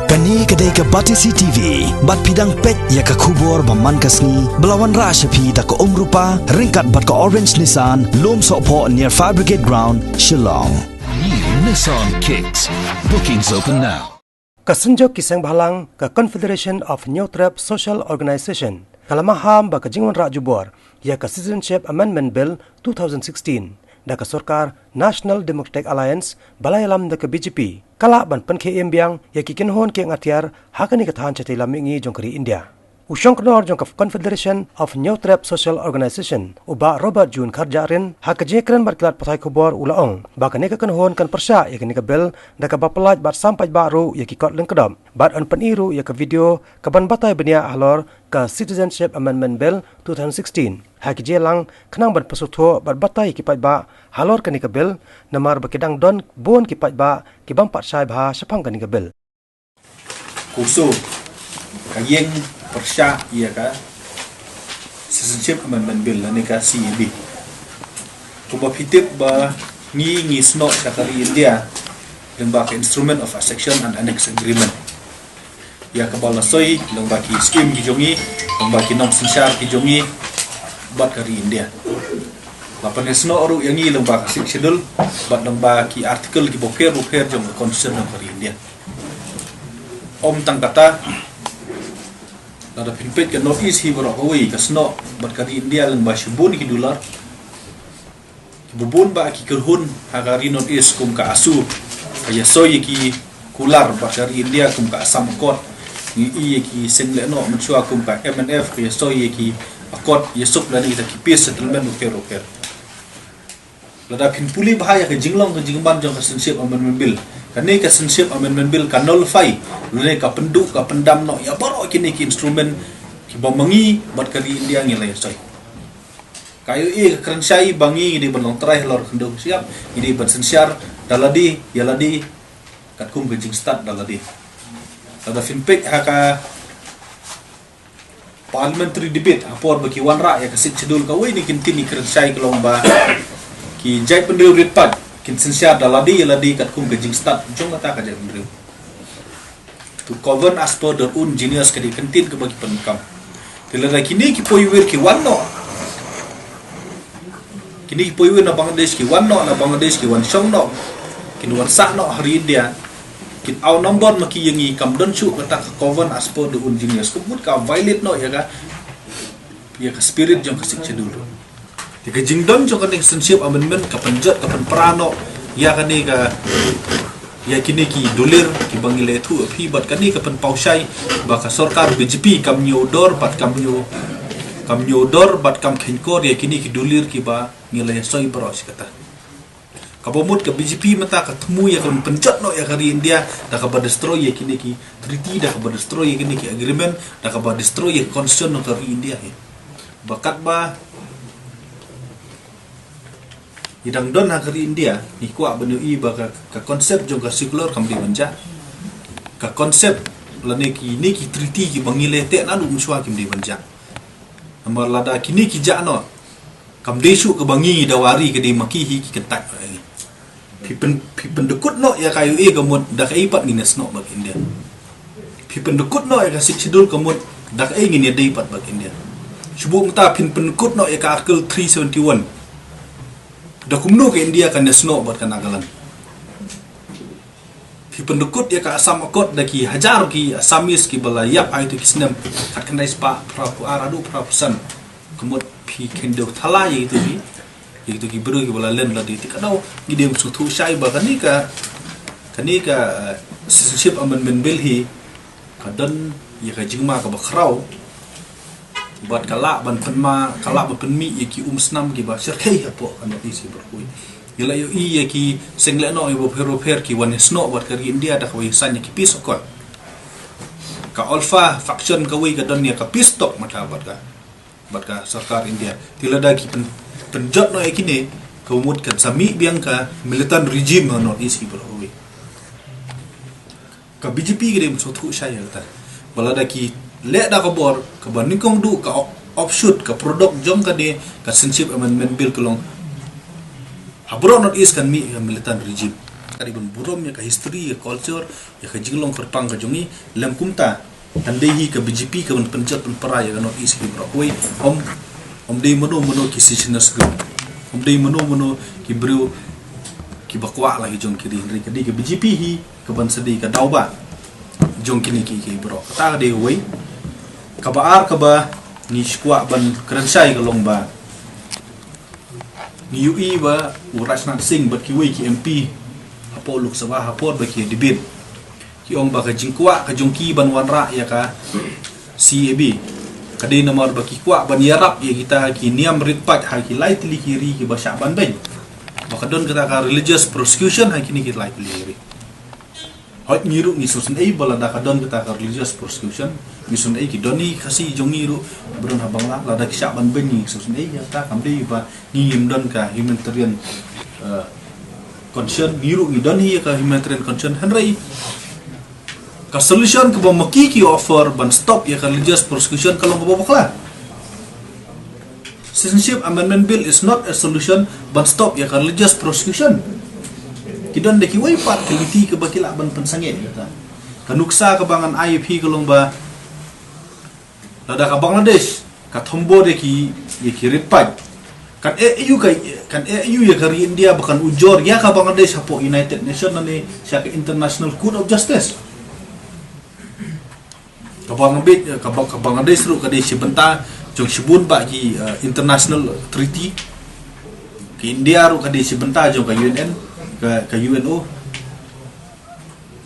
Kani kedai ke Batisi TV, bat pidang pet ya ke kubur baman kasni, belawan rasyapi da ke rupa, ringkat bat ke Orange Nissan, lom sokpo near Fire Brigade Ground, Shillong. New Nissan Kicks. Bookings open now. Kasunjok kisang bahalang ke Confederation of New Trap Social Organization, kalamaham ba ke jingwan rajubor, ya ke Citizenship Amendment Bill 2016, da ke Sorkar National Democratic Alliance, balayalam da ke BJP, kala ban penke embiang ya kikinhon ke ngatiar hakani katahan chatila mingi jongkari India. Usyong kenor jong ke Confederation of New Trap Social Organization, uba Robert June Karjarin, hak jekren berkilat patai kubor ulaong, ba kani kekenhon kan persya ya kani ke bil, da ke bapelaj bat sampai baru ya kikot lengkedam, bat an peniru ya ke video, keban batai benia ahlor ke Citizenship Amendment Bill 2016. Hak jelang kenang ban pesutuh bat batai kipat ba halor kani ke bil, namar bakidang don bon kipat ba kibang pat syai bah sepang kani ke bil. Kurso kayeng persya ia ka Citizenship Amendment Bill ni ka CAB. Kuba pitip ba ni snot ka kari India dan ba instrument of accession and annex agreement. Ya ka balasoy lang ba ki scheme ki jongi, lang ba ki nom sinsar ki jongi bat kari India. Lapan snot ru yang ni lang ba ka schedule bat lang ba ki article ki boker jong constitution ng kari India. Om tang kata ada pinpet ke North East hi berok hawi ke sno bat kari India lang ba shibun ki dolar bubun ba ki kerhun hagari North East kum ka asu kaya soy ki kular ba kari India kum ka asam kot ni i ki sengle no mensua kum ka MNF kaya soy ki akot yesuk dari ta ki peace settlement oker lada pinpuli bahaya ke jinglong ke jingban jong ka Citizenship Amendment Bill kani ka Citizenship Amendment Bill ka nullify lune ka penduk ka pendam no ya baru kini ki instrumen ki bomangi bat kari India ngilai soy kayu ka kerensai bangi di benong teraih lor kendung siap ini bat sensiar daladi yaladi kat kum ke jing start daladi ada finpek haka parliamentary debate apor bagi wanra ya kasit cedul ka we ni kintini kerensai kelomba ki jai pendeu ritpat kin sensiar daladi yaladi kat kum ke jing start jong kata ka jai pendeu to govern as per their own genius kadi kentin ke bagi penkam tilada kini ki poiwir ki wanno kini ki poiwir na Bangladesh ki wanno na Bangladesh ki wan shong no kin wan sa no hari India kin au number maki yangi kam don chu kata ka govern as per their own genius kubut ka violate no ya ka spirit jong kasik dulu tiga jingdon jong kan Citizenship Amendment ka penjat ka penprano ya kani ka ya kini ki dolir ki bangile thu phi bat kani ka pen pausai ba ka sarkar BJP kam nyodor bat kam nyodor bat kam khinkor ya kini ki dolir ki ba ngilai soi bros kata ka bomut ka BJP mata ka thmu ya kan pencot no ya kari India da ka ba destroy ya kini ki treaty da ka ba destroy ya kini ki agreement da ka ba destroy ya constitution no kari India ya bakat ba idang don hagari India ni kuak benu i ba ka konsep jong ka circular kam di banja ka konsep lane ki ni ki treaty ki bangile te na lu muswa kim di banja amar lada kini ki jano kam desu ke bangi dawari ke di maki hi ki ketak ni pipen dekut no ya kayu e gamut dak ai pat ngines no bag India pipen dekut no ya ka sidul gamut dak ai ngine dei pat bag India subu mata pipen dekut no ya ka article 371 Dokumno ke India kan nesno buat kan agalan. Ki pendukut ya ka asam akot daki hajar ki asamis ki balayap ai tu kisnem kat kan dai spa prapu aradu prapusan. Kemut pi kendo thala ye itu ki bro ki balalen la di tikadau gidem sutu syai ba kani ka Citizenship Amendment Bill hi kadan ya ka jingma ka bakrau buat kalak ban penma kalak ban penmi yaki snam ki ba serkai apo kan isi berkui yala yo i yaki sengle no ibo per ki wan sno buat kari India da kawai sanya ki pisokot ka alpha faction kawai ka don ya ka pistok mata buat ka sarkar India tilada ki penjot no yakine kumut kan sami biang ka militant regime no isi berkui ka BJP gede sotu saya ta balada ki le da kabor ka banikong du ka offshoot ka product jom ka de ka Citizenship Amendment Bill kulong habro not is kan mi militant regime kadi bun burom ya ka history ya culture ya ka jinglong kerpang ka jongi lem kumta tandehi ka BJP ka bun pencet bun para ya ka not east ki brokoi om dei mono ki sisinas group om dei mono ki brio ki bakwa lagi jong kiri ri kadi ka BJP hi ka ban sedi ka dauba jong kini ki bro ta de wei ka baar ka ba ni skwa ban kerensai ka long ba ni UI ba Rajnath Singh bat ki wei ki MP apo Lok Sabha apo ba ki debate ki ong ba ka jingkwa ka jongki ban wanra ya ka CAB kadai nomor ba ki kwa ban yarap ya kita ki niam ritpat ha ki light li kiri ki ba syaban ben maka don kita ka religious prosecution ha kini ki light li kiri hot ngiru ni susun ai bala da ka don kita ka religious prosecution ni sun ai ki doni kasi jongiru bron habang la da ki syaban ben ni susun ai ya ta kam dei ba ni don ka humanitarian concern ngiru ni doni ka humanitarian concern hanrai ka solution ke bomaki ki offer ban stop ya ka religious prosecution kalau babakla Citizenship Amendment Bill is not a solution ban stop ya ka religious prosecution kidon de ki wai pat keliti ke bakila ban pensangit kata kanuksa ke bangan IFP kalong ba lada ka Bangladesh ka thombo de ki ye kirit pat kan EU ya ka India bahkan ujor ya ka Bangladesh hapo United Nations ni siya ka International Court of Justice ka Bangladesh ru ka de sibenta jong sibun ba ki international treaty ki India ru ka de sibenta jong ka UNN ka UNO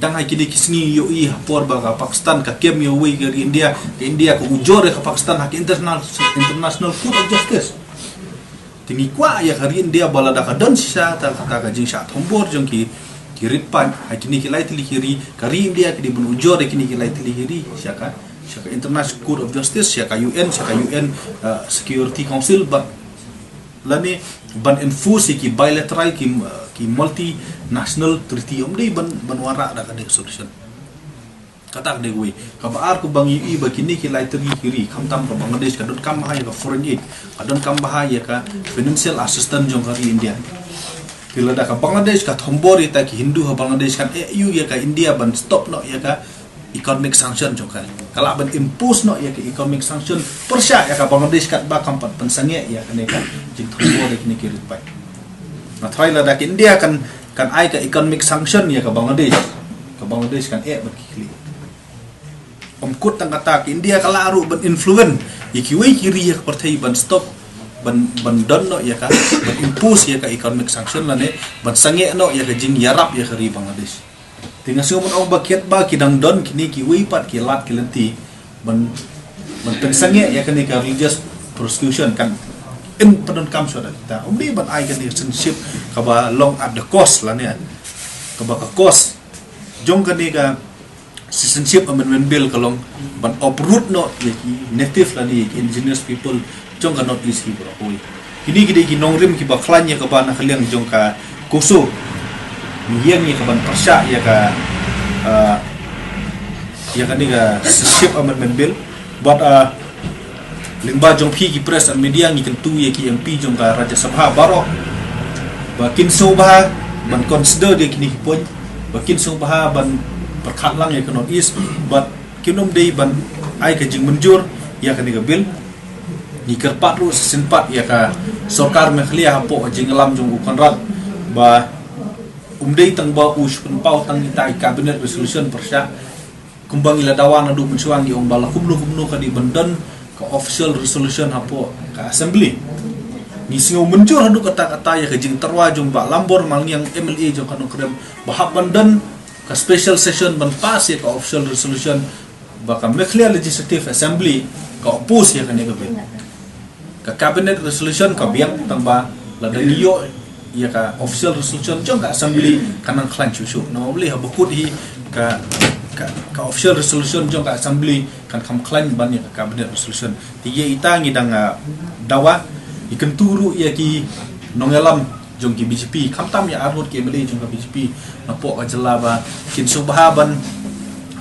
dang hai kini kisni yo i hapor ba ka Pakistan ka kem yo wi ka India ka ujor ka Pakistan ka international court of justice tingi kwa ya ka India bala da ka don sisa ta ka jing sha thombor jong ki ritpan hai kini ki lai tili kiri ka India ki bun ujor kini ki lai tili kiri siaka international court of justice siaka UN security council ba lani ban enforce ki bilateral ki multinational treaty dei ban wara da ka de solution kata de gue ka baar ku bang yi ba kini ki lai tri kiri kamtam ka Bangladesh ka don kam bahaya ka foreign aid ka don kam bahaya ka financial assistance jong ka India kila da ka Bangladesh ka thombor ita ki Hindu ha Bangladesh kan EU ya ka India ban stop no ya ka economic sanction jong ka kala ban impose no ya ka economic sanction persya ya ka Bangladesh kat ba kampat pensange ya ka ne ka jing thombor ki ne ki rit pai na thaila da ki India kan ai ka economic sanction ya ka Bangladesh kan ban kili omkut tang kata ki India kala aru ban influence iki wei kiri ya ka partai ban stop ban don no ya ka ban impose ya ka economic sanction la ne ban sange no ya ka jing yarap ya ka ri Bangladesh tinga sing mon ong bakiat ba kidang don kini ki wei pat ki lat ki lenti ban pensange ya ka ni ka religious prosecution kan in padon kam so da kita umdi ban ai ka ni citizenship ka ba long at the cost la ne ka ba ka cost jong ka ni ka citizenship amendment bill kalong ban uproot no ya ki native la ni indigenous people jong ka not east ki bro oi kini gide ki nongrim ki baklan ya ka ba na khaliang jong ka kuso yang ni ka ban persya ya ka ni ka citizenship amendment bill but lingba jong phi ki press and media ngi kentu ya ki MP jong ka Rajya Sabha baro bakin subha ban consider dia kini point bakin subha ban perkhat lang ya ka not east but kinom dei ban ai ka jing menjur ya ka ni ka bill ni kerpat ru senpat ya ka sarkar mekhlia hapo jing lam jong ukon rat ba umdei tang ba us pun pau tang itai cabinet resolution persya kumbang ila dawan adu mensuang di ong bala kumnu ka di bendan ka official resolution hapo ka assembly ni singo menjur adu kata-kata ya ka jing terwa jong ba lambor malngiang MLA jong kanong krem bahap bendan ka special session ban pas ya ka official resolution ba ka mekhlia legislative assembly ka oppose ya ka ni ka bill ka cabinet resolution ka biang tamba lada liyo ya ka official resolution jong ka assembly kanang klan chusu no boleh habukut hi ka official resolution jong ka assembly kan kam klan ban ya ka cabinet resolution tiye ita ngidang dawa ikan turu ya ki nongelam jong ki BJP kam tam ya arut ki MLA jong ka BJP napo ka jelaba kin subhaban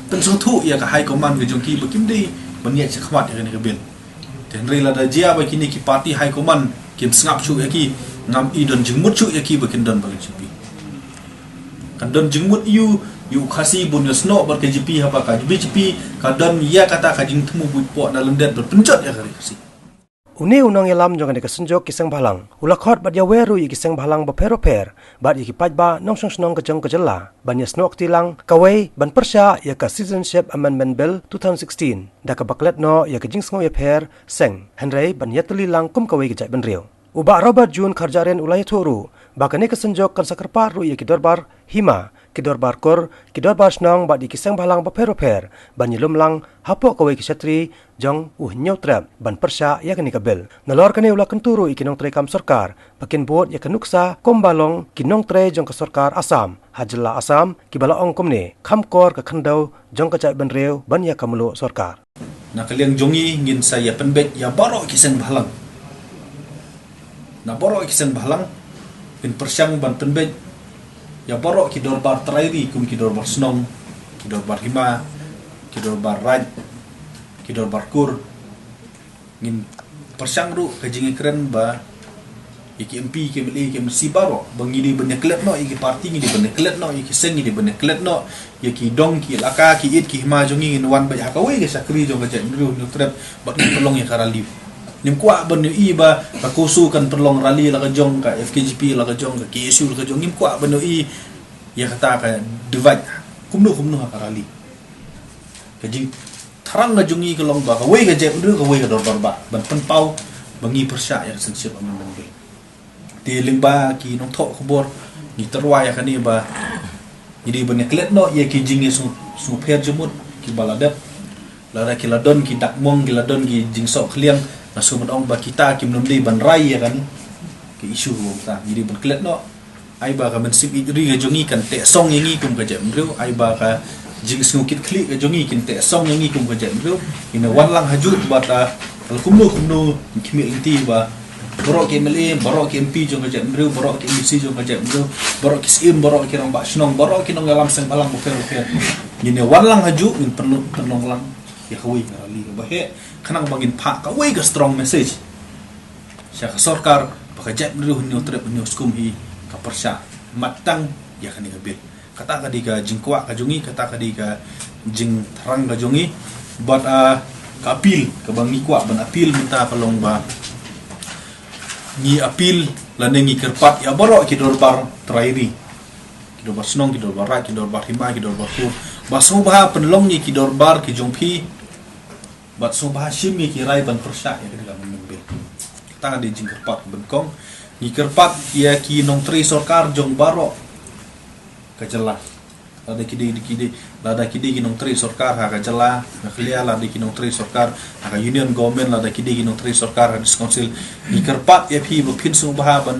tensu thu ya ka high command ke jong ki bakim dei baniat sekhmat ya ni ka bil dan rela da jia ba kini ki party high command kim sngap chu ya ki ngam idon jingmut chu ya ki bakin don bagi BJP kan don jengmut you kasih bonus no bar KGP apa ka BGP ka don ya kata ka jing temu buat po na lendet berpenjat ya kari kasih Uni unang yalam jong ka senjok kisang balang. Ulakot bad ya weru kisang balang ba pero bad iki pajba nong snong kejong kejela. Ban ya snok tilang kawai ban persya ya ka Citizenship Amendment Bill 2016. Da ka baklet no ya ka jing sngo ya per seng. Henry ban ya telilang kum kawai kejai ban riu. Uba Robert Jun karjaren ulai toru. Bakane ka senjok kan sakarpar ru ya ki dorbar hima. Kidor barkor, kidor barsnong bad di kisang balang ba pero ban yilum lang hapok kawai kisatri jong nyau trap ban persya ya kani kabel. Nalor kani ula kenturu ikinong tre kam sarkar, pakin buat ya kanuksa kombalong kinong tre jong ka sarkar Asam, hajla Asam kibalaong komne, kamkor ka khandau jong ka cai ban reu ban ya kamulu sarkar. Nakaliang jongi ngin saya penbet ya baro kisang balang. Na baro kisang balang pin persyang ban penbet ya borok ki dorbar trairi kum ki dorbar snong ki dorbar hima ki dorbar raj ki dorbar kur ngin persang ru kajing keren ba iki MP ki meli ki mesi baro bangidi beneklet no iki parti ngidi beneklet no iki seng ngidi beneklet no iki dong ki laka ki it ki hima jongi ngin wan ba ya ka we ge sakri jong ga ru nu trap ba tolong ya karali nim kwa ban i ba ka kusu kan perlong rally la ka jong ka FKGP la ka jong ka KSU la ka jong nim kwa ban i ya kata ka divide kumnu ka rally ka jing tharang ga jongi ka long ba ka we ga je ka we ga dor ba ban pen pau bangi persya ya sensiap aman ban ti ling ba ki nong tho khobor ni terwa ya kani ba jadi ban klet no ya ki jing su pher jumut ki baladat la ki ladon ki dakmong ki ladon ki jing sok khliang nasumut ong ba kita kim nomdi ban rai ya kan ke isu ta jadi ban klet no ai ba ka men sip ri ga jongi kan te song yangi kum ka jam riu ai ba ka jing snukit kli ga jongi kin te song yangi kum ka jam riu ina wan lang haju ba ta al kumnu kimi inti ba borok ke meli borok ke MP jong ka jam riu borok ke MC jong ka jam riu borok ke sim borok ke rong ba snong borok ke nong alam seng balang bufer ina wan lang haju min perlu lang ya kawi ngali ba he kanang bangin pa ka we ka strong message siya ka sarkar baka jet riu ni trip ni skum hi ka persya matang ya kani gabil kata ka di ka jingkwa ka jongi kata ka di ka jing tharang ka jongi but ka apil ka bangi kwa ban apil minta kalong ba ni apil lanengi kerpat ya boro ki dorbar trairi ki dorbar snong ki dorbar ra ki dorbar hima ki dorbar kur baso ba penlong ni ki dorbar ki jongpi bat so bahashim ki rai ban persya ya kini kami membil kita di jingkerpat benkong ni kerpat ya ki nong tri sarkar jong baro kajela lada kidi ki nong tri sarkar ha kajela naklia lada ki nong tri sarkar ha union government lada kidi ki nong tri sarkar ha council ni kerpat ya phi bapin so bahaban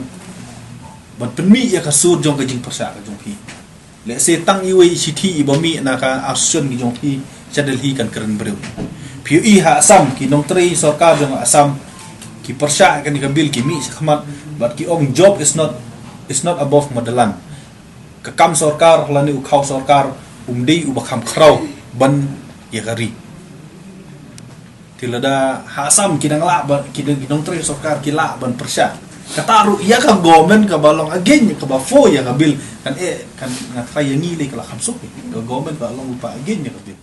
ban penmi ya kasur jong ka jing persya ka jong phi le se tang iwe city ibami na ka action ki jong phi chadel hi kan keren breu PUI ha Asam ki nong tri sarkar jong Asam ki persya kan kabil ki mi khmat but ki ong job is not above modelan ka kam sarkar lani u khau sarkar umdei u bakham khrau ban ya gari tilada ha Asam ki nang la ba ki nong tri sarkar ki la ban persya kataru ya ka government ka balong again ka ba fo ya kabil kan kan ngatai yangi le ka kham sok ka government ba long pa again ya kabil